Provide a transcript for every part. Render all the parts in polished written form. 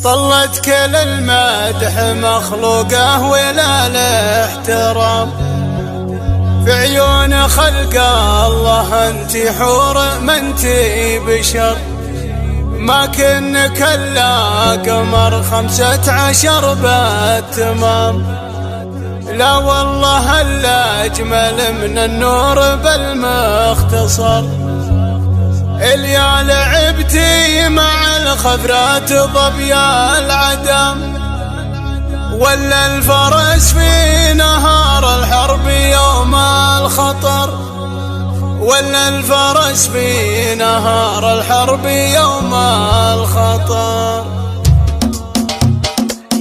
طلت كل المدح مخلوقه ولا الاحترام في عيون خلق الله. انت حور ما انت بشر، ما كنك الا قمر 15 بالتمام. لا والله الا اجمل من النور بالمختصر. اليا لعبتي مع الخفرات ضبيا العدم، ولا الفرس في نهار الحرب يوم الخطر، ولا الفرس في نهار الحرب يوم الخطر.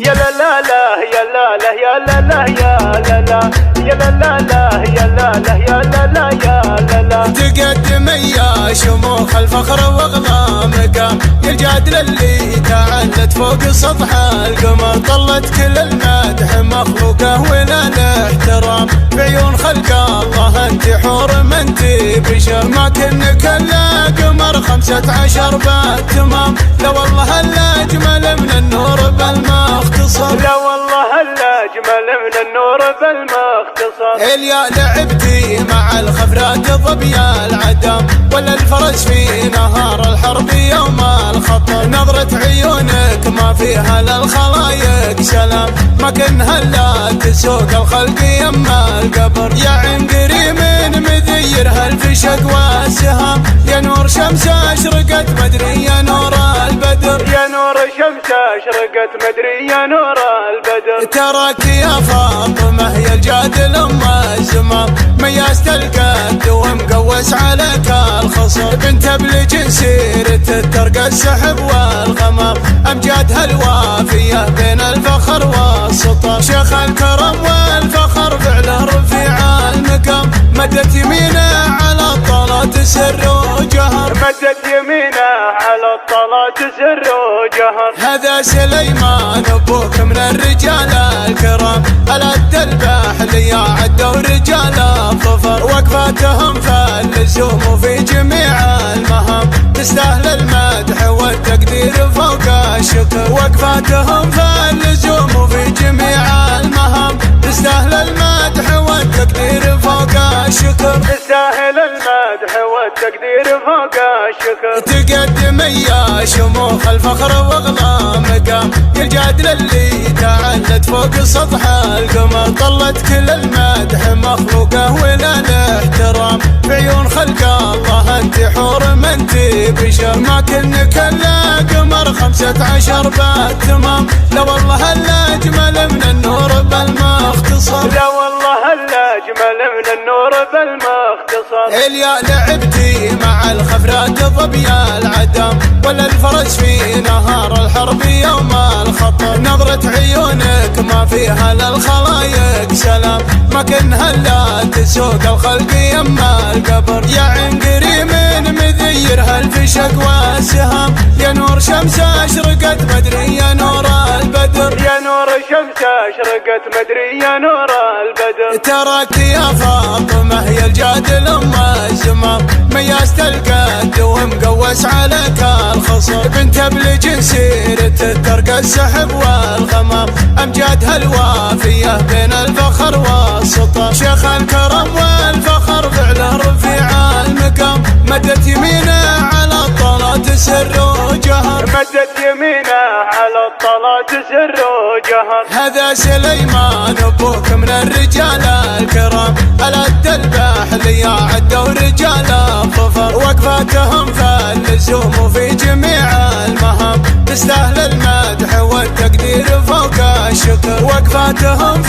يا لا لا لا يا لا لا يا لا لا يا لا لا يا لا لا لا يا لا لا يا لا لا يا لا لا. تقدم يا شموخ الفخر واغلى مقام، يا الجادل اللي تعلت فوق سطح القمر. طلت كل المدح مخلوقه ولا الاحترام في عيون خلق الله. انت حور ما انت بشر، ما كنك الا قمر 15 بالتمام. لا والله الا اجمل من النور بالمختصر. لا والله الا اجمل من النور بالمختصر. اليا لعبتي مع الخفرات ضبيا العدم، ولا الفرس في نهار الحرب يوم الخطر. نظرة عيونك ما فيها للخلايق سلام، ما كنها الا تسوق الخلق يما القبر. يا عنقري من مذيرها الفشق والسهام، يا نور شمس اشرقت بدري يا نور البدر. يا نور شمس اشرقت مدري يا نور البدر. تراك يا فاطمة يا الجادل ام الزمام، ميزت القد ومقوس عليك الخصر. بنت بلج سيرة ترقى السحب والغمام، امجادها الوافية بين الفخر والسطر. شيخ الكرم والفخر فعله رفيع المقام، مدت يمينه على الطلات سر وجهر. مدت يمينه على الطلات سر وجهر. هذا سليمان ابوك من الرجال الكرام، الأد البحلي عدوا رجال الظفر. وقفاتهم في اللزوم وفي جميع المهام، تستاهل المدح والتقدير فوق الشكر. وقفاتهم في اللزوم وفي جميع المهام، تستاهل المدح والتقدير فوق الشكر. تستاهل المدح والتقدير فوق الشكر. تقدم يا شموخ الفخر واغلى مقام، يا الجادل اللي تعلت فوق سطح القمر. طلت كل المدح مخلوقه ولا الاحترام في عيون خلق الله. انت حور ما انت بشر، ما كنك الا قمر 15 بالتمام. لا والله الا اجمل من النور بالمختصر. لا والله الا اجمل من النور بالمختصر. اليا لعبتي مع الخفرات ضبيا العدم، ولا الفرس في نهار الحرب يوم الخطر. نظرة عيونك ما فيها للخلايق سلام، ما كنها الا تسوق الخلق يما القبر. يا عنقري من مذيرها الفشق والسهام، يا نور شمس اشرقت بدري يا نور البدر. يا نور شمس اشرقت مدري يا نور البدر. تراك يا فاطمة يا الجادل ام الزمام، ميزت القد ومقوس عليك الخصر. بنت بلج سيرة ترقى السحب والغمام، امجادها الوافية بين الفخر والسطر. شيخ الكرم والفخر فعله رفيع المقام، مدت يمينه على الطلات سر وجهر. مدت يمينه على الطلات سر وجهر. هذا سليمان ابوك من الرجال الكرام، الأد البحلي عدوا رجال الظفر. وقفاتهم في اللزوم وفي جميع المهام، تستاهل المدح والتقدير فوق الشكر. وقفاتهم